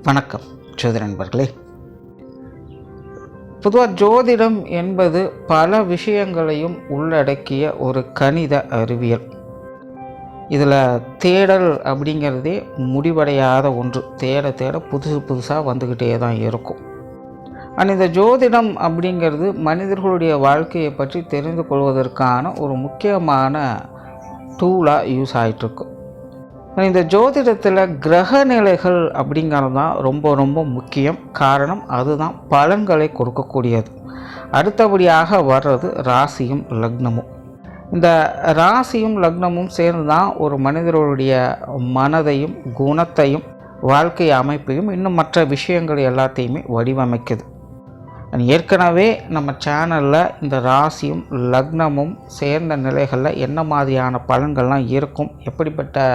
வணக்கம் ஜோதிட நண்பர்களே. பொதுவாக ஜோதிடம் என்பது பல விஷயங்களையும் உள்ளடக்கிய ஒரு கணித அறிவியல். இதில் தேடல் அப்படிங்கிறதே முடிவடையாத ஒன்று. தேட புதுசாக வந்துக்கிட்டே தான் இருக்கும். ஆனால் இந்த ஜோதிடம் அப்படிங்கிறது மனிதர்களுடைய வாழ்க்கையை பற்றி தெரிந்து கொள்வதற்கான ஒரு முக்கியமான டூலாக யூஸ் ஆகிட்டுருக்கு. இந்த ஜோதிடத்தில் கிரக நிலைகள் அப்படிங்கிறது தான் ரொம்ப முக்கியம். காரணம் அதுதான் பலன்களை கொடுக்கக்கூடியது. அடுத்தபடியாக வர்றது ராசியும் லக்னமும். இந்த ராசியும் லக்னமும் சேர்ந்து தான் ஒரு மனிதர்களுடைய மனதையும் குணத்தையும் வாழ்க்கை அமைப்பையும் இன்னும் மற்ற விஷயங்கள் எல்லாத்தையுமே வடிவமைக்குது. ஏற்கனவே நம்ம சேனலில் இந்த ராசியும் லக்னமும் சேர்ந்த நிலைகளில் என்ன மாதிரியான பலன்கள்லாம் இருக்கும், எப்படிப்பட்ட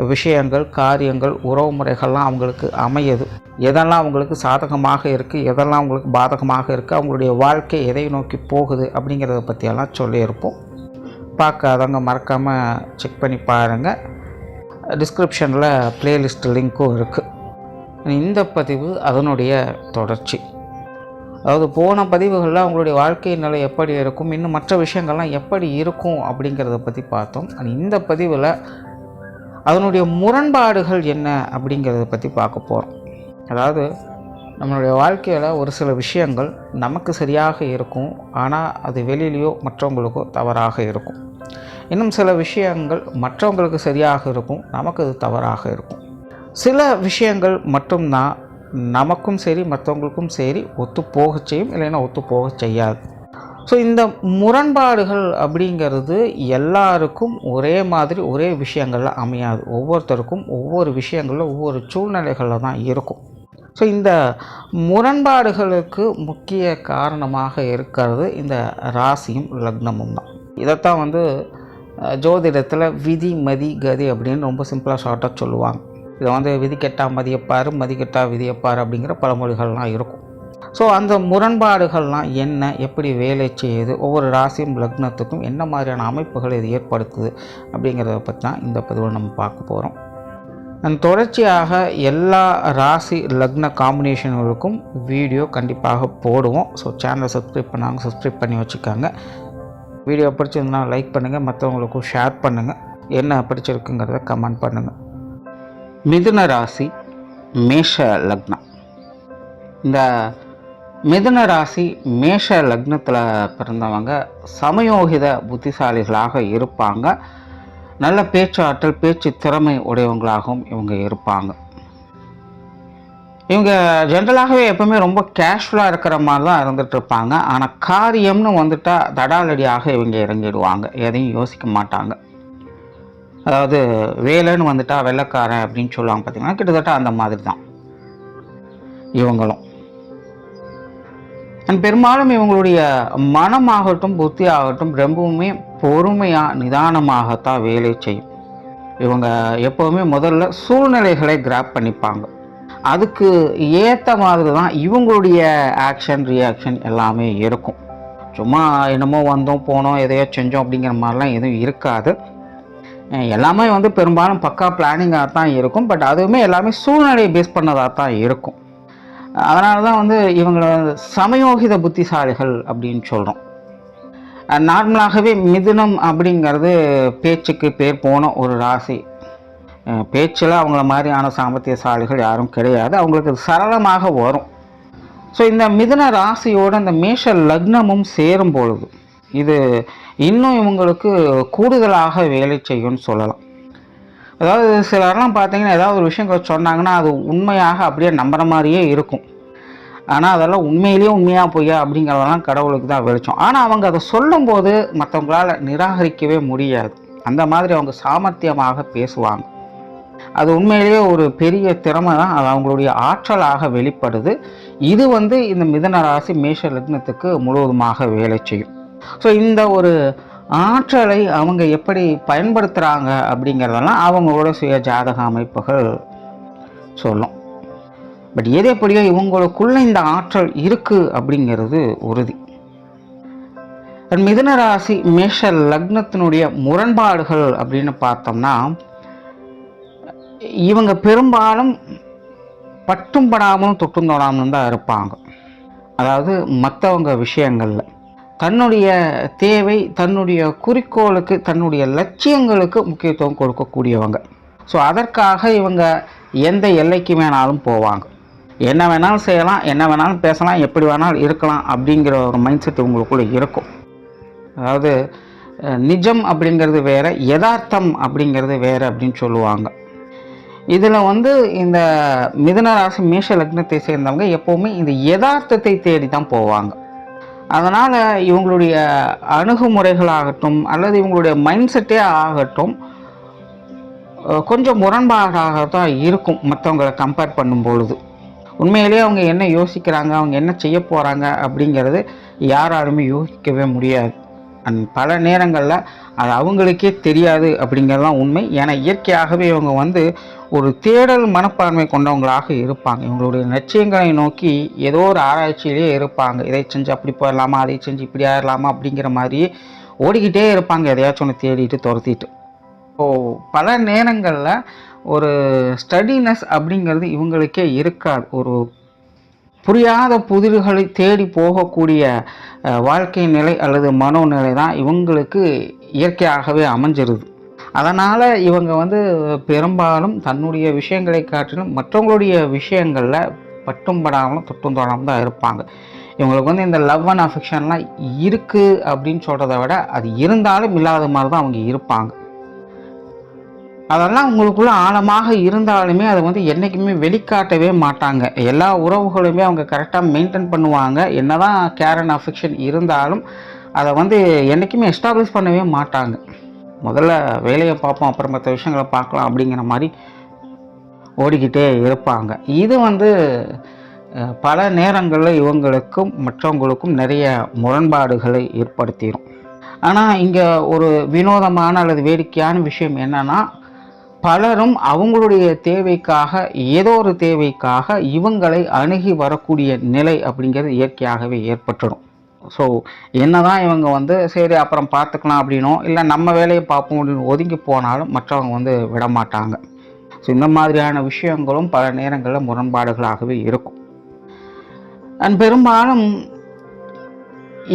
விஷயங்கள் காரியங்கள் உறவு முறைகள்லாம் அவங்களுக்கு அமையுது, எதெல்லாம் அவங்களுக்கு சாதகமாக இருக்குது, எதெல்லாம் அவங்களுக்கு பாதகமாக இருக்குது, அவங்களுடைய வாழ்க்கை எதை நோக்கி போகுது அப்படிங்கிறத பற்றியெல்லாம் சொல்லியிருப்போம். பார்க்காதவங்க மறக்காமல் செக் பண்ணி பாருங்கள். டிஸ்கிரிப்ஷனில் ப்ளேலிஸ்ட் லிங்க்கும் இருக்குது. இந்த பதிவு அதனுடைய தொடர்ச்சி. அதாவது போன பதிவுகளில் அவங்களுடைய வாழ்க்கை நிலை எப்படி இருக்கும், இன்னும் மற்ற விஷயங்கள்லாம் எப்படி இருக்கும் அப்படிங்கிறத பற்றி பார்த்தோம். இந்த பதிவில் அதனுடைய முரண்பாடுகள் என்ன அப்படிங்கிறத பற்றி பார்க்க போகிறோம். அதாவது நம்மளுடைய வாழ்க்கையில் ஒரு சில விஷயங்கள் நமக்கு சரியாக இருக்கும், ஆனால் அது வெளியிலையோ மற்றவங்களுக்கோ தவறாக இருக்கும். இன்னும் சில விஷயங்கள் மற்றவங்களுக்கு சரியாக இருக்கும், நமக்கு அது தவறாக இருக்கும். சில விஷயங்கள் மட்டும்தான் நமக்கும் சரி மற்றவங்களுக்கும் சரி ஒத்து போக செய்யும், இல்லைன்னா ஒத்து போக செய்யாது. ஸோ இந்த முரண்பாடுகள் அப்படிங்கிறது எல்லாருக்கும் ஒரே மாதிரி ஒரே விஷயங்களில் அமையாது. ஒவ்வொருத்தருக்கும் ஒவ்வொரு விஷயங்களில் ஒவ்வொரு சூழ்நிலைகளில் தான் இருக்கும். ஸோ இந்த முரண்பாடுகளுக்கு முக்கிய காரணமாக இருக்கிறது இந்த ராசியும் லக்னமும் தான். இதைத்தான் ஜோதிடத்தில் விதி மதி கதி அப்படின்னு ரொம்ப சிம்பிளாக ஷார்ட்டாக சொல்லுவாங்க. இதை விதி கெட்டா மதியப்பார், மதி கெட்டா விதியப்பார் அப்படிங்கிற பழமொழிகள்லாம் இருக்கும். ஸோ அந்த முரண்பாடுகள்லாம் என்ன, எப்படி வேலை செய்யுது, ஒவ்வொரு ராசியும் லக்னத்துக்கும் என்ன மாதிரியான அமைப்புகள் இது ஏற்படுத்துது அப்படிங்கிறத பற்றி தான் இந்த பதிவில் நம்ம பார்க்க போகிறோம். தொடர்ச்சியாக எல்லா ராசி லக்ன காம்பினேஷன்களுக்கும் வீடியோ கண்டிப்பாக போடுவோம். ஸோ சேனலை சப்ஸ்கிரைப் பண்ணாங்க, சப்ஸ்கிரைப் பண்ணி வச்சுக்காங்க. வீடியோ பிடிச்சிருந்தா லைக் பண்ணுங்கள், மற்றவங்களுக்கும் ஷேர் பண்ணுங்கள். என்ன பிடிச்சிருக்குங்கிறத கமெண்ட் பண்ணுங்கள். மிதுன ராசி மேஷ லக்னம். இந்த மிதுன ராசி மேஷ லக்னத்தில் பிறந்தவங்க சமயோகித புத்திசாலிகளாக இருப்பாங்க. நல்ல பேச்சாற்றல் பேச்சு திறமை உடையவங்களாகவும் இவங்க இருப்பாங்க. இவங்க ஜென்ரலாகவே எப்பவுமே ரொம்ப கேஷுவலாக இருக்கிற மாதிரி தான் இருந்துகிட்டு இருப்பாங்க. ஆனால் காரியம்னு வந்துட்டால் தடாலடியாக இவங்க இறங்கிடுவாங்க, எதையும் யோசிக்க மாட்டாங்க. அதாவது வேலைன்னு வந்துட்டால் வெள்ளைக்காரன் அப்படின்னு சொல்லுவாங்க பார்த்தீங்கன்னா, கிட்டத்தட்ட அந்த மாதிரி தான் இவங்களும். பெரும்பாலும் இவங்களுடைய மனமாகட்டும் புத்தி ஆகட்டும் ரொம்பவுமே பொறுமையாக நிதானமாகத்தான் வேலை செய்யும். இவங்க எப்போவுமே முதல்ல சூழ்நிலைகளை கிராப் பண்ணிப்பாங்க. அதுக்கு ஏற்ற மாதிரி தான் இவங்களுடைய ஆக்ஷன் ரியாக்ஷன் எல்லாமே இருக்கும். சும்மா என்னமோ வந்தோம் போனோம் எதையோ செஞ்சோம் அப்படிங்கிற மாதிரிலாம் எதுவும் இருக்காது. எல்லாமே பெரும்பாலும் பக்கா பிளானிங்காக தான் இருக்கும். பட் அதுவுமே எல்லாமே சூழ்நிலையை பேஸ் பண்ணதாக தான் இருக்கும். அதனால தான் இவங்களை சமயோகித புத்திசாலிகள் அப்படின்னு சொல்கிறோம். நார்மலாகவே மிதுனம் அப்படிங்கிறது பேச்சுக்கு பேர் போன ஒரு ராசி. பேச்சில் அவங்கள மாதிரியான சாமர்த்தியசாலிகள் யாரும் கிடையாது. அவங்களுக்கு சரளமாக வரும். ஸோ இந்த மிதுன ராசியோடு இந்த மேஷ லக்னமும் சேரும் பொழுது இது இன்னும் இவங்களுக்கு கூடுதலாக வேலை செய்யும்னு சொல்லலாம். அதாவது சிலர்லாம் பார்த்தீங்கன்னா ஏதாவது ஒரு விஷயங்களை சொன்னாங்கன்னா அது உண்மையாக அப்படியே நம்புற மாதிரியே இருக்கும். ஆனால் அதெல்லாம் உண்மையிலேயே உண்மையாக பொய்யா அப்படிங்கிறதெல்லாம் கடவுளுக்கு தான் வெளிச்சம். ஆனால் அவங்க அதை சொல்லும்போது மற்றவங்களால் நிராகரிக்கவே முடியாது. அந்த மாதிரி அவங்க சாமர்த்தியமாக பேசுவாங்க. அது உண்மையிலேயே ஒரு பெரிய திறமை தான். அது அவங்களுடைய ஆற்றலாக வெளிப்படுது. இது இந்த மிதுன ராசி மேஷ லக்னத்துக்கு முழுவதுமாக வேலை செய்யும். ஸோ இந்த ஒரு ஆற்றலை அவங்க எப்படி பயன்படுத்துகிறாங்க அப்படிங்கிறதெல்லாம் அவங்களோட சுய ஜாதக அமைப்புகள் சொல்லும். பட் எது எப்படியோ இவங்களுக்குள்ள இந்த ஆற்றல் இருக்குது அப்படிங்கிறது உறுதி. மிதுன ராசி மேஷ லக்னத்தினுடைய முரண்பாடுகள் அப்படின்னு பார்த்தோம்னா, இவங்க பெரும்பாலும் பட்டும் படாமலும் தொட்டும் தொடாமலும் தான் இருப்பாங்க. அதாவது மற்றவங்க விஷயங்களில் தன்னுடைய தேவை, தன்னுடைய குறிக்கோளுக்கு, தன்னுடைய லட்சியங்களுக்கு முக்கியத்துவம் கொடுக்கக்கூடியவங்க. ஸோ அதற்காக இவங்க எந்த எல்லைக்கு வேணாலும் போவாங்க. என்ன வேணாலும் செய்யலாம், என்ன வேணாலும் பேசலாம், எப்படி வேணாலும் இருக்கலாம் அப்படிங்கிற ஒரு மைண்ட் செட் இவங்களுக்குள்ளே இருக்கும். அதாவது நிஜம் அப்படிங்கிறது வேறு, யதார்த்தம் அப்படிங்கிறது வேறு அப்படின்னு சொல்லுவாங்க. இதில் இந்த மிதுன ராசி மேஷ லக்னத்தை சேர்ந்தவங்க எப்போவுமே இந்த யதார்த்தத்தை தேடி தான் போவாங்க. அதனால் இவங்களுடைய அணுகுமுறைகளாகட்டும் அல்லது இவங்களுடைய மைண்ட் செட்டே ஆகட்டும் கொஞ்சம் முரண்பாடாக தான் இருக்கும் மற்றவங்களை கம்பேர் பண்ணும் பொழுது. உண்மையிலேயே அவங்க என்ன யோசிக்கிறாங்க, அவங்க என்ன செய்ய போகிறாங்க அப்படிங்கிறது யாராலுமே யோசிக்கவே முடியாது. பல நேரங்களில் அது அவங்களுக்கே தெரியாது அப்படிங்கிறதுலாம் உண்மை. ஏன்னா இயற்கையாகவே இவங்க ஒரு தேடல் மனப்பான்மை கொண்டவங்களாக இருப்பாங்க. இவங்களுடைய லட்சியங்களை நோக்கி ஏதோ ஒரு ஆராய்ச்சியிலே இருப்பாங்க. இதை செஞ்சு அப்படி போயிடலாமா, அதை செஞ்சு இப்படி ஆயிடலாமா அப்படிங்கிற மாதிரியே ஓடிக்கிட்டே இருப்பாங்க, எதையாச்சும் ஒன்று தேடிட்டு துரத்திட்டு. பல நேரங்களில் ஒரு ஸ்டடினஸ் அப்படிங்கிறது இவங்களுக்கே இருக்காது. ஒரு புரியாத புதிர்களை தேடி போகக்கூடிய வாழ்க்கை நிலை அல்லது மனோநிலை தான் இவங்களுக்கு இயற்கையாகவே அமைஞ்சிருது. அதனால் இவங்க பெரும்பாலும் தன்னுடைய விஷயங்களை காட்டிலும் மற்றவங்களுடைய விஷயங்களில் பட்டும் படாமலும் தொட்டும் தொடாமல் தான் இருப்பாங்க. இவங்களுக்கு இந்த லவ் அண்ட் அஃபெக்ஷன்லாம் இருக்குது அப்படின்னு சொல்கிறத விட அது இருந்தாலும் இல்லாத மாதிரி தான் அவங்க இருப்பாங்க. அதெல்லாம் உங்களுக்குள்ள ஆழமாக இருந்தாலுமே அதை என்றைக்குமே வெளிக்காட்டவே மாட்டாங்க. எல்லா உறவுகளுமே அவங்க கரெக்டாக மெயின்டைன் பண்ணுவாங்க. என்னதான் கேர் அண்ட் அஃபெக்ஷன் இருந்தாலும் அதை என்றைக்குமே எஸ்டாப்ளிஷ் பண்ணவே மாட்டாங்க. முதல்ல வேலையை பார்ப்போம், அப்புறம் மற்ற விஷயங்களை பார்க்கலாம் அப்படிங்கிற மாதிரி ஓடிக்கிட்டே இருப்பாங்க. இது பல நேரங்களில் இவங்களுக்கும் மற்றவங்களுக்கும் நிறைய முரண்பாடுகளை ஏற்படுத்திடும். ஆனால் இங்கே ஒரு வினோதமான அல்லது வேடிக்கையான விஷயம் என்னன்னா, பலரும் அவங்களுடைய தேவைக்காக, ஏதோ ஒரு தேவைக்காக இவங்களை அணுகி வரக்கூடிய நிலை அப்படிங்கிறது இயற்கையாகவே ஏற்பட்டுடும். ஸோ என்னதான் இவங்க சரி அப்புறம் பார்த்துக்கலாம் அப்படின்னோ இல்லை நம்ம வேலையை பார்ப்போம் அப்படின்னு ஒதுங்கி போனாலும் மற்றவங்க விடமாட்டாங்க. ஸோ இந்த மாதிரியான விஷயங்களும் பல நேரங்களில் முரண்பாடுகளாகவே இருக்கும். அண்ட் பெரும்பாலும்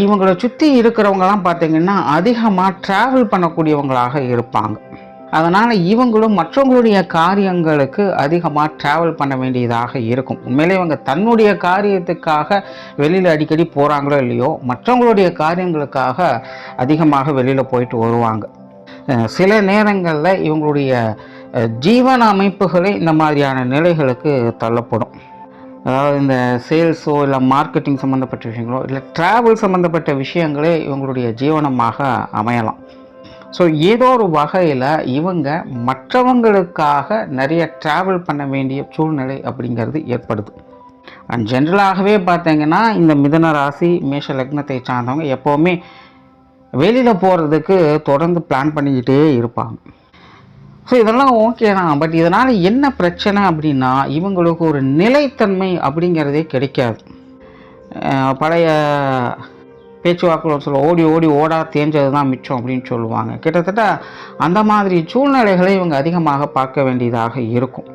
இவங்களை சுற்றி இருக்கிறவங்கலாம் பார்த்திங்கன்னா அதிகமாக ட்ராவல் பண்ணக்கூடியவங்களாக இருப்பாங்க. அதனால் இவங்களும் மற்றவங்களுடைய காரியங்களுக்கு அதிகமாக ட்ராவல் பண்ண வேண்டியதாக இருக்கும். உண்மையிலே இவங்க தன்னுடைய காரியத்துக்காக வெளியில் அடிக்கடி போகிறாங்களோ இல்லையோ, மற்றவங்களுடைய காரியங்களுக்காக அதிகமாக வெளியில் போயிட்டு வருவாங்க. சில நேரங்களில் இவங்களுடைய ஜீவன அமைப்புகளே இந்த மாதிரியான நிலைகளுக்கு தள்ளப்படும். அதாவது இந்த சேல்ஸோ இல்லை மார்க்கெட்டிங் சம்மந்தப்பட்ட விஷயங்களோ இல்லை ட்ராவல் சம்மந்தப்பட்ட விஷயங்களே இவங்களுடைய ஜீவனமாக அமையலாம். ஸோ ஏதோ ஒரு வகையில் இவங்க மற்றவங்களுக்காக நிறைய ட்ராவல் பண்ண வேண்டிய சூழ்நிலை அப்படிங்கிறது ஏற்படுது. அண்ட் ஜென்ரலாகவே பார்த்தீங்கன்னா இந்த மிதுன ராசி மேஷ லக்னத்தை சார்ந்தவங்க எப்போவுமே வெளியில் போகிறதுக்கு தொடர்ந்து பிளான் பண்ணிக்கிட்டே இருப்பாங்க. ஸோ இதெல்லாம் ஓகே தான். பட் இதனால் என்ன பிரச்சனை அப்படின்னா, இவங்களுக்கு ஒரு நிலைத்தன்மை அப்படிங்கிறதே கிடைக்காது. பழைய பேச்சுவாக்கில் சொல்ல ஓடி ஓடி ஓடா தேஞ்சது தான் மிச்சம் அப்படின்னு சொல்லுவாங்க. கிட்டத்தட்ட அந்த மாதிரி சூழ்நிலைகளை இவங்க அதிகமாக பார்க்க வேண்டியதாக இருக்கும்.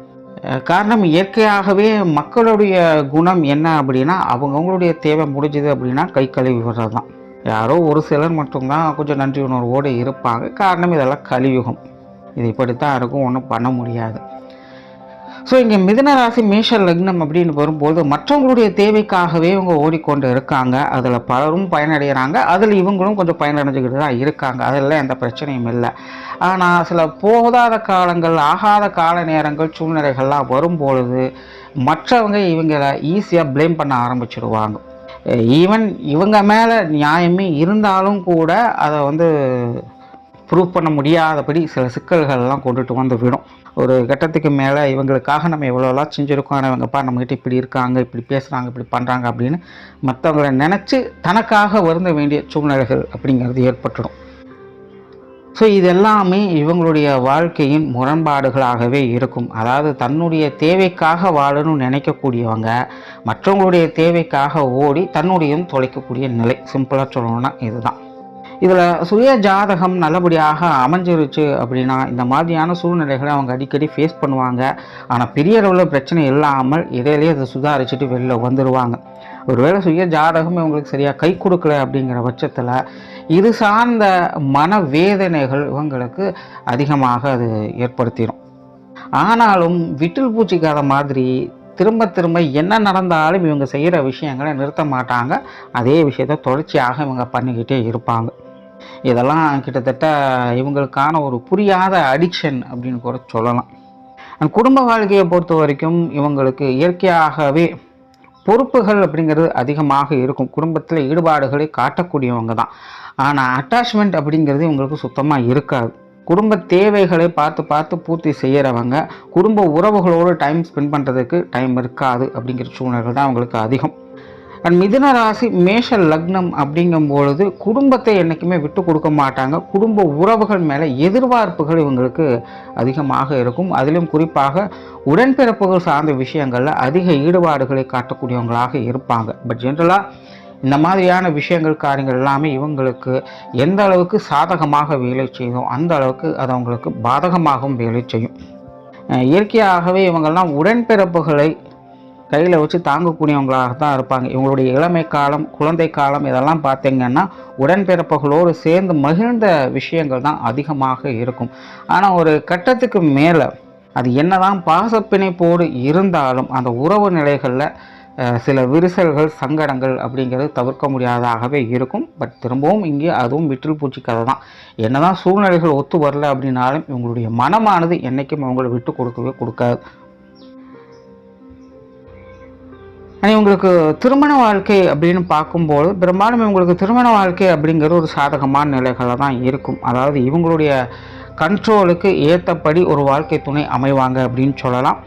காரணம் இயற்கையாகவே மக்களுடைய குணம் என்ன அப்படின்னா, அவங்களுடைய தேவை முடிஞ்சது அப்படின்னா கை கழுவி விடுறது தான். யாரோ ஒரு சிலர் மட்டும்தான் கொஞ்சம் நன்றி உணர்வோடு இருப்பாங்க. காரணம் இதெல்லாம் கலியுகம், இது இப்படித்தான் இருக்கும், ஒன்றும் பண்ண முடியாது. ஸோ இங்கே மிதுன ராசி மேஷ லக்னம் அப்படின்னு வரும்போது மற்றவங்களுடைய தேவைக்காகவே இவங்க ஓடிக்கொண்டு இருக்காங்க. அதில் பலரும் பயனடைகிறாங்க, அதில் இவங்களும் கொஞ்சம் பயனடைஞ்சுக்கிட்டு தான் இருக்காங்க. அதெல்லாம் எந்த பிரச்சனையும் இல்லை. ஆனால் சில போதாத காலங்கள், ஆகாத கால நேரங்கள், சூழ்நிலைகள்லாம் வரும்பொழுது மற்றவங்க இவங்களை ஈஸியாக ப்ளேம் பண்ண ஆரம்பிச்சிடுவாங்க. ஈவன் இவங்க மேலே நியாயமே இருந்தாலும் கூட அதை ப்ரூவ் பண்ண முடியாதபடி சில சிக்கல்கள்லாம் கொண்டுட்டு விடும். ஒரு கட்டத்துக்கு மேலே இவங்களுக்காக நம்ம எவ்வளோலாம் செஞ்சுருக்கோம், ஆனால் இவங்கப்பா நம்மகிட்ட இப்படி இருக்காங்க, இப்படி பேசுகிறாங்க, இப்படி பண்ணுறாங்க அப்படின்னு மற்றவங்களை நினச்சி தனக்காக வருந்த வேண்டிய சூழ்நிலைகள் அப்படிங்கிறது ஏற்பட்டுடும். ஸோ இதெல்லாமே இவங்களுடைய வாழ்க்கையின் முரண்பாடுகளாகவே இருக்கும். அதாவது தன்னுடைய தேவைக்காக வாழணும்னு நினைக்கக்கூடியவங்க மற்றவங்களுடைய தேவைக்காக ஓடி தன்னுடையும் தொலைக்கக்கூடிய நிலை. சிம்பிளாக சொல்லணும்னா இதுதான். இதில் சுய ஜாதகம் நல்லபடியாக அமைஞ்சிருச்சு அப்படின்னா இந்த மாதிரியான சூழ்நிலைகளை அவங்க அடிக்கடி ஃபேஸ் பண்ணுவாங்க. ஆனால் பெரிய அளவில் பிரச்சனை இல்லாமல் இடையிலேயே அதை சுதாரிச்சுட்டு வெளில வந்துடுவாங்க. ஒருவேளை சுய ஜாதகம் இவங்களுக்கு சரியாக கை கொடுக்கல அப்படிங்கிற பட்சத்தில் இது சார்ந்த மனவேதனைகள் இவங்களுக்கு அதிகமாக அது ஏற்படுத்திடும். ஆனாலும் விட்டில் பூச்சி கதை மாதிரி திரும்ப திரும்ப என்ன நடந்தாலும் இவங்க செய்கிற விஷயங்களை நிறுத்த மாட்டாங்க. அதே விஷயத்தை தொடர்ச்சியாக இவங்க பண்ணிக்கிட்டே இருப்பாங்க. இதெல்லாம் கிட்டத்தட்ட இவங்களுக்கான ஒரு புரியாத அடிக்ஷன் அப்படின்னு கூட சொல்லலாம். குடும்ப வாழ்க்கையை பொறுத்த வரைக்கும் இவங்களுக்கு இயற்கையாகவே பொறுப்புகள் அப்படிங்கிறது அதிகமாக இருக்கும். குடும்பத்தில் ஈடுபாடுகளை காட்டக்கூடியவங்க தான். ஆனால் அட்டாச்மெண்ட் அப்படிங்கிறது இவங்களுக்கு சுத்தமாக இருக்காது. குடும்ப தேவைகளை பார்த்து பார்த்து பூர்த்தி செய்கிறவங்க குடும்ப உறவுகளோடு டைம் ஸ்பெண்ட் பண்ணுறதுக்கு டைம் இருக்காது அப்படிங்கிற சூழ்நிலைகள் தான் அவங்களுக்கு அதிகம். அண்ட் மிதுன ராசி மேஷ லக்னம் அப்படிங்கும்பொழுது குடும்பத்தை என்றைக்குமே விட்டு கொடுக்க மாட்டாங்க. குடும்ப உறவுகள் மேலே எதிர்பார்ப்புகள் இவங்களுக்கு அதிகமாக இருக்கும். அதிலும் குறிப்பாக உடன்பிறப்புகள் சார்ந்த விஷயங்களில் அதிக ஈடுபாடுகளை காட்டக்கூடியவங்களாக இருப்பாங்க. பட் ஜென்ரலாக இந்த மாதிரியான விஷயங்கள் காரியங்கள் எல்லாமே இவங்களுக்கு எந்த அளவுக்கு சாதகமாக வேலை செய்யும் அந்த அளவுக்கு அது அவங்களுக்கு பாதகமாகவும் வேலை செய்யும். இயற்கையாகவே இவங்கெல்லாம் உடன்பிறப்புகளை கையில் வச்சு தாங்கக்கூடியவங்களாக தான் இருப்பாங்க. இவங்களுடைய இளமை காலம், குழந்தை காலம் இதெல்லாம் பார்த்திங்கன்னா உடன்பிறப்புகளோடு சேர்ந்து மகிழ்ந்த விஷயங்கள் தான் அதிகமாக இருக்கும். ஆனால் ஒரு கட்டத்துக்கு மேலே அது என்னதான் பாசப்பிணைப்போடு இருந்தாலும் அந்த உறவு நிலைகளில் சில விரிசல்கள், சங்கடங்கள் அப்படிங்கிறது தவிர்க்க முடியாததாகவே இருக்கும். பட் திரும்பவும் இங்கே அதுவும் விட்டில் பூச்சி கதை தான். என்னதான் சூழ்நிலைகள் ஒத்து வரல அப்படின்னாலும் இவங்களுடைய மனமானது என்றைக்கும் அவங்களை விட்டு கொடுக்கவே கொடுக்காது. ஆனால் இவங்களுக்கு திருமண வாழ்க்கை அப்படின்னு பார்க்கும்போது பெரும்பாலும் இவங்களுக்கு திருமண வாழ்க்கை அப்படிங்கிறது ஒரு சாதகமான நிலைகளில் தான் இருக்கும். அதாவது இவங்களுடைய கண்ட்ரோலுக்கு ஏற்றபடி ஒரு வாழ்க்கை துணை அமைவாங்க அப்படின்னு சொல்லலாம்.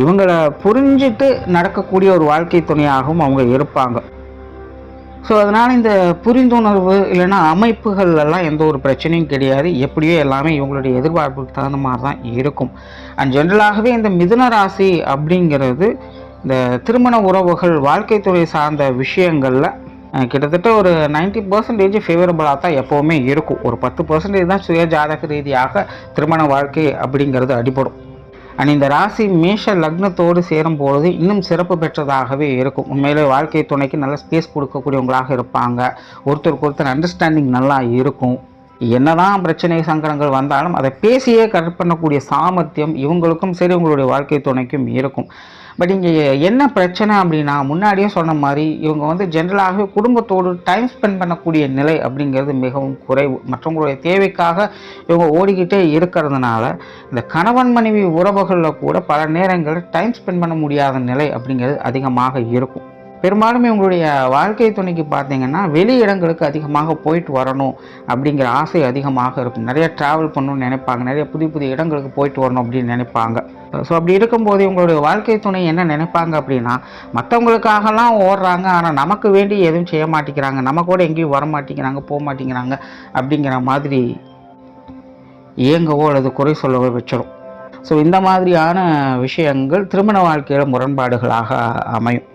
இவங்களை புரிஞ்சிட்டு நடக்கக்கூடிய ஒரு வாழ்க்கை துணையாகவும் அவங்க இருப்பாங்க. ஸோ அதனால் இந்த புரிந்துணர்வு இல்லைன்னா அமைப்புகள் எல்லாம் எந்த ஒரு பிரச்சனையும் கிடையாது. எப்படியோ எல்லாமே இவங்களுடைய எதிர்பார்ப்புக்கு தகுந்த மாதிரி தான் இருக்கும். அண்ட் ஜென்ரலாகவே இந்த மிதுன ராசி அப்படிங்கிறது இந்த திருமண உறவுகள், வாழ்க்கை துறை சார்ந்த விஷயங்களில் கிட்டத்தட்ட ஒரு 90% ஃபேவரபுளாக தான் எப்போவுமே இருக்கும். ஒரு 10% தான் சுய ஜாதக ரீதியாக திருமண வாழ்க்கை அப்படிங்கிறது அடிபடும். அண்ட் இந்த ராசி மேஷ லக்னத்தோடு சேரும்பொழுது இன்னும் சிறப்பு பெற்றதாகவே இருக்கும். உண்மையிலே வாழ்க்கை துணைக்கு நல்ல ஸ்பேஸ் கொடுக்கக்கூடியவங்களாக இருப்பாங்க. ஒருத்தருக்கு ஒருத்தர் அண்டர்ஸ்டாண்டிங் நல்லா இருக்கும். என்னதான் பிரச்சனை சங்கடங்கள் வந்தாலும் அதை பேசியே கரெக்ட் பண்ணக்கூடிய சாமர்த்தியம் இவங்களுக்கும் சரி உங்களுடைய வாழ்க்கை துணைக்கும் இருக்கும். பட் இங்கே என்ன பிரச்சனை அப்படின்னா, முன்னாடியே சொன்ன மாதிரி இவங்க ஜென்ரலாகவே குடும்பத்தோடு டைம் ஸ்பெண்ட் பண்ணக்கூடிய நிலை அப்படிங்கிறது மிகவும் குறைவு. மற்றவங்களுடைய தேவைக்காக இவங்க ஓடிக்கிட்டே இருக்கிறதுனால இந்த கணவன் மனைவி உறவுகளில் கூட பல நேரங்களில் டைம் ஸ்பெண்ட் பண்ண முடியாத நிலை அப்படிங்கிறது அதிகமாக இருக்கும். பெரும்பாலும் இவங்களுடைய வாழ்க்கை துணைக்கு பார்த்தீங்கன்னா வெளி இடங்களுக்கு அதிகமாக போயிட்டு வரணும் அப்படிங்கிற ஆசை அதிகமாக இருக்கும். நிறைய ட்ராவல் பண்ணணும்னு நினைப்பாங்க. நிறைய புதிய புதிய இடங்களுக்கு போயிட்டு வரணும் அப்படின்னு நினைப்பாங்க. ஸோ அப்படி இருக்கும்போது இவங்களுடைய வாழ்க்கை துணை என்ன நினைப்பாங்க அப்படின்னா, மற்றவங்களுக்காகலாம் ஓடுறாங்க, ஆனால் நமக்கு வேண்டி எதுவும் செய்ய மாட்டேங்கிறாங்க, நம்ம கூட எங்கேயும் வர மாட்டேங்கிறாங்க, போக மாட்டேங்கிறாங்க அப்படிங்கிற மாதிரி இயங்கவோ அல்லது குறை சொல்லவோ வச்சிடும். ஸோ இந்த மாதிரியான விஷயங்கள் திருமண வாழ்க்கையில் முரண்பாடுகளாக அமையும்.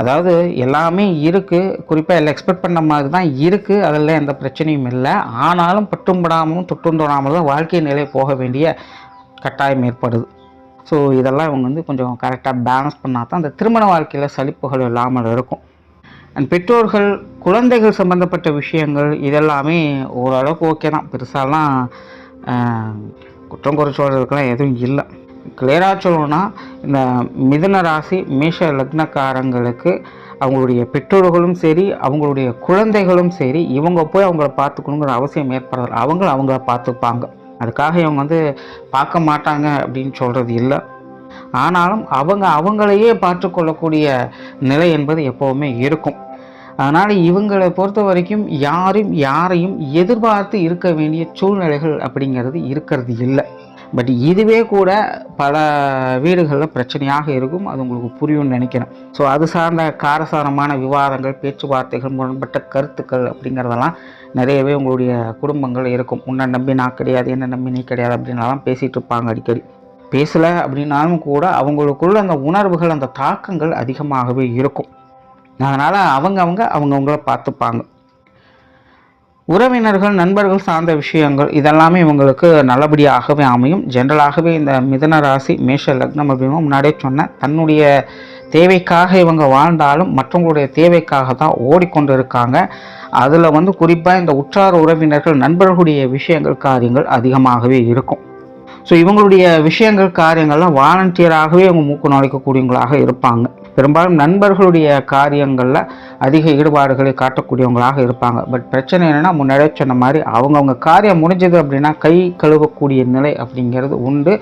அதாவது எல்லாமே இருக்குது, குறிப்பாக எல்லாம் எக்ஸ்பெக்ட் பண்ண மாதிரி தான் இருக்குது, அதில் எந்த பிரச்சனையும் இல்லை. ஆனாலும் பட்டும் படாமலும் தொட்டும் தொடாமலும் தான் வாழ்க்கை நிலை போக வேண்டிய கட்டாயம் ஏற்படுது. ஸோ இதெல்லாம் இவங்க கொஞ்சம் கரெக்டாக பேலன்ஸ் பண்ணால் தான் அந்த திருமண வாழ்க்கையில் சலிப்புகள் இல்லாமல் இருக்கும். அண்ட் பெற்றோர்கள், குழந்தைகள் சம்மந்தப்பட்ட விஷயங்கள் இதெல்லாமே ஓரளவுக்கு ஓகே தான். பெருசாலாம் குற்றம் குறை சொல்கிறதுக்கெல்லாம் எதுவும் இல்லை. கிளியராக சொல்லணும்னா இந்த மிதுன ராசி மேஷ லக்னக்காரங்களுக்கு அவங்களுடைய பெற்றோர்களும் சரி அவங்களுடைய குழந்தைகளும் சரி இவங்க போய் அவங்கள பார்த்துக்கணுங்கிற அவசியம் ஏற்படுறது. அவங்கள பார்த்துப்பாங்க. அதுக்காக இவங்க பார்க்க மாட்டாங்க அப்படின்னு சொல்கிறது இல்லை. ஆனாலும் அவங்களையே பார்த்துக்கொள்ளக்கூடிய நிலை என்பது எப்போவுமே இருக்கும். அதனால் இவங்களை பொறுத்த வரைக்கும் யாரையும் எதிர்பார்த்து இருக்க வேண்டிய சூழ்நிலைகள் அப்படிங்கிறது இருக்கிறது இல்லை. பட் இதுவே கூட பல வீடுகளில் பிரச்சனையாக இருக்கும். அது உங்களுக்கு புரியும்னு நினைக்கிறேன். ஸோ அது சார்ந்த காரசாரமான விவாதங்கள், பேச்சுவார்த்தைகள், முரண்பட்ட கருத்துக்கள் அப்படிங்கிறதெல்லாம் நிறையவே உங்களுடைய குடும்பங்கள் இருக்கும். உன்னை நம்பி நான் கிடையாது, என்ன நம்பி நீ கிடையாது அப்படின்னாலாம் பேசிகிட்டு இருப்பாங்க. அடிக்கடி பேசலை அப்படின்னாலும் கூட அவங்களுக்குள்ள அந்த உணர்வுகள், அந்த தாக்கங்கள் அதிகமாகவே இருக்கும். அதனால் அவங்கவுங்கள பார்த்துப்பாங்க. உறவினர்கள் நண்பர்கள் சார்ந்த விஷயங்கள் இதெல்லாமே இவங்களுக்கு நல்லபடியாகவே அமையும். ஜென்ரலாகவே இந்த மிதுன ராசி மேஷ லக்னம் அப்படின்னா முன்னாடியே சொன்னேன், தன்னுடைய தேவைக்காக இவங்க வாழ்ந்தாலும் மற்றவங்களுடைய தேவைக்காக தான் ஓடிக்கொண்டு இருக்காங்க. அதில் குறிப்பாக இந்த உற்றார் உறவினர்கள் நண்பர்களுடைய விஷயங்கள் காரியங்கள் அதிகமாகவே இருக்கும். ஸோ இவங்களுடைய விஷயங்கள் காரியங்கள்லாம் வாலண்டியராகவே இவங்க மூக்கு நுழைக்கக்கூடியவங்களாக இருப்பாங்க. பெரும்பாலும் நண்பர்களுடைய காரியங்களில் அதிக ஈடுபாடுகளை காட்டக்கூடியவங்களாக இருப்பாங்க. பட் பிரச்சனை என்னென்னா, முன்னாடியே சொன்ன மாதிரி அவங்கவுங்க காரியம் முடிஞ்சது அப்படின்னா கை கழுவக்கூடிய நிலை அப்படிங்கிறது உண்டு.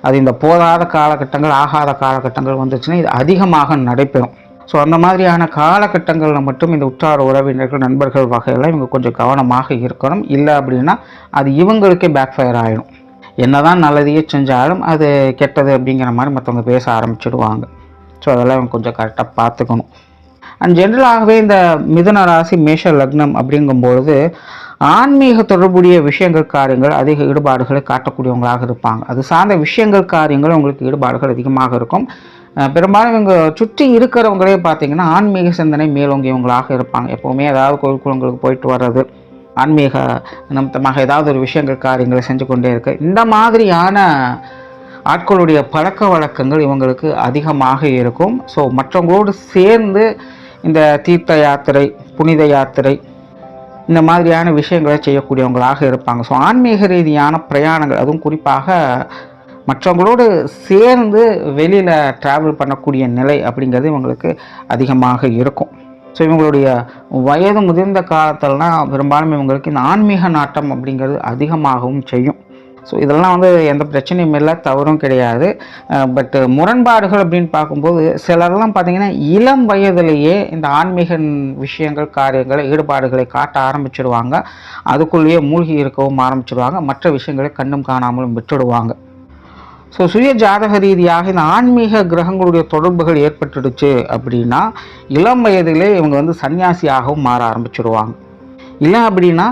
அது இந்த போதாத காலகட்டங்கள் ஆகாத காலகட்டங்கள் வந்துச்சுன்னா இது அதிகமாக நடைபெறும். ஸோ அந்த மாதிரியான காலகட்டங்களில் மட்டும் இந்த உற்றார் உறவினர்கள் நண்பர்கள் வகையெல்லாம் இவங்க கொஞ்சம் கவனமாக இருக்கணும். இல்லை அப்படின்னா அது இவங்களுக்கே பேக்ஃபயர் ஆகிடும். என்னதான் நல்லதையே செஞ்சாலும் அது கெட்டது அப்படிங்கிற மாதிரி மற்றவங்க பேச ஆரம்பிச்சிடுவாங்க. ஸோ அதெல்லாம் இவங்க கொஞ்சம் கரெக்டாக பார்த்துக்கணும். அண்ட் ஜென்ரலாகவே இந்த மிதுன ராசி மேஷ லக்னம் அப்படிங்கும்பொழுது ஆன்மீக தொடர்புடைய விஷயங்கள் காரியங்கள் அதிக ஈடுபாடுகளை காட்டக்கூடியவங்களாக இருப்பாங்க. அது சார்ந்த விஷயங்கள் காரியங்கள் உங்களுக்கு ஈடுபாடுகள் அதிகமாக இருக்கும். பெரும்பாலும் இவங்க சுற்றி இருக்கிறவங்களே பார்த்திங்கன்னா ஆன்மீக சிந்தனை மேலோங்கியவங்களாக இருப்பாங்க. எப்போவுமே ஏதாவது கோயில் குளங்களுக்கு போயிட்டு வர்றது, ஆன்மீக நிமித்தமாக ஏதாவது ஒரு விஷயங்கள் காரியங்களை செஞ்சு கொண்டே இருக்கு. இந்த மாதிரியான ஆட்களுடைய பழக்க வழக்கங்கள் இவங்களுக்கு அதிகமாக இருக்கும். ஸோ மற்றவங்களோடு சேர்ந்து இந்த தீர்த்த யாத்திரை, புனித யாத்திரை இந்த மாதிரியான விஷயங்களை செய்யக்கூடியவங்களாக இருப்பாங்க. ஸோ ஆன்மீக ரீதியான பிரயாணங்கள், அதுவும் குறிப்பாக மற்றவங்களோடு சேர்ந்து வெளியில் ட்ராவல் பண்ணக்கூடிய நிலை அப்படிங்கிறது இவங்களுக்கு அதிகமாக இருக்கும். ஸோ இவங்களுடைய வயது முதிர்ந்த காலத்தில்னால் பெரும்பாலும் இவங்களுக்கு இந்த ஆன்மீக நாட்டம் அப்படிங்கிறது அதிகமாகவும் செய்யும். ஸோ இதெல்லாம் எந்த பிரச்சனையும் இல்லை, தவறும் கிடையாது. பட் முரண்பாடுகள் அப்படின்னு பார்க்கும்போது சிலர்லாம் பார்த்திங்கன்னா இளம் வயதிலேயே இந்த ஆன்மீக விஷயங்கள் காரியங்களை ஈடுபாடுகளை காட்ட ஆரம்பிச்சிடுவாங்க. அதுக்குள்ளேயே மூழ்கி இருக்கவும் ஆரம்பிச்சிடுவாங்க. மற்ற விஷயங்களை கண்ணும் காணாமலும் விட்டுடுவாங்க. ஸோ சுய ஜாதக ரீதியாக இந்த ஆன்மீக கிரகங்களுடைய தொடர்புகள் ஏற்பட்டுடுச்சு அப்படின்னா இளம் வயதிலே இவங்க சன்னியாசியாகவும் மாற ஆரம்பிச்சிடுவாங்க. இல்லை அப்படின்னா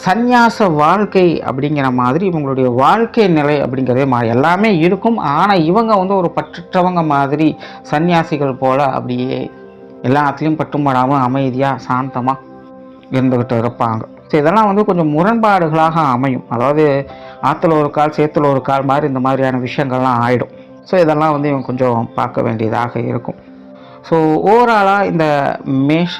சந்நியாச வாழ்க்கை அப்படிங்கிற மாதிரி இவங்களுடைய வாழ்க்கை நிலை அப்படிங்கிறதே மாறி எல்லாமே இருக்கும். ஆனால் இவங்க ஒரு பற்றற்றவங்க மாதிரி சன்னியாசிகள் போல் அப்படியே எல்லாத்துலேயும் பட்டுப்படாமல் அமைதியாக சாந்தமாக இருந்துக்கிட்டு இருப்பாங்க. ஸோ இதெல்லாம் கொஞ்சம் முரண்பாடுகளாக அமையும். அதாவது ஆற்றுல ஒரு கால் சேத்துல ஒரு கால் மாதிரி இந்த மாதிரியான விஷயங்கள்லாம் ஆகிடும். ஸோ இதெல்லாம் இவங்க கொஞ்சம் பார்க்க வேண்டியதாக இருக்கும். ஸோ ஓவராலாக இந்த மேஷ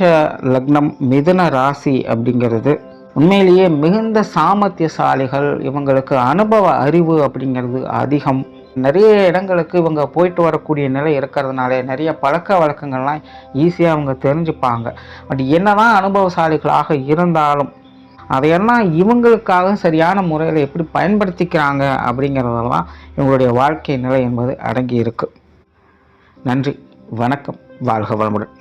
லக்னம் மிதுன ராசி அப்படிங்கிறது உண்மையிலேயே மிகுந்த சாமர்த்தியசாலிகள். இவங்களுக்கு அனுபவ அறிவு அப்படிங்கிறது அதிகம். நிறைய இடங்களுக்கு இவங்க போயிட்டு வரக்கூடிய நிலை இருக்கிறதுனால நிறைய பழக்க வழக்கங்கள்லாம் ஈஸியாக அவங்க தெரிஞ்சுப்பாங்க. பட் என்னதான் அனுபவசாலிகளாக இருந்தாலும் அதையெல்லாம் இவங்களுக்காக சரியான முறையில் எப்படி பயன்படுத்திக்கிறாங்க அப்படிங்கிறதெல்லாம் இவங்களுடைய வாழ்க்கை நிலை என்பது அடங்கி இருக்கு. நன்றி, வணக்கம், வாழ்க வளமுடன்.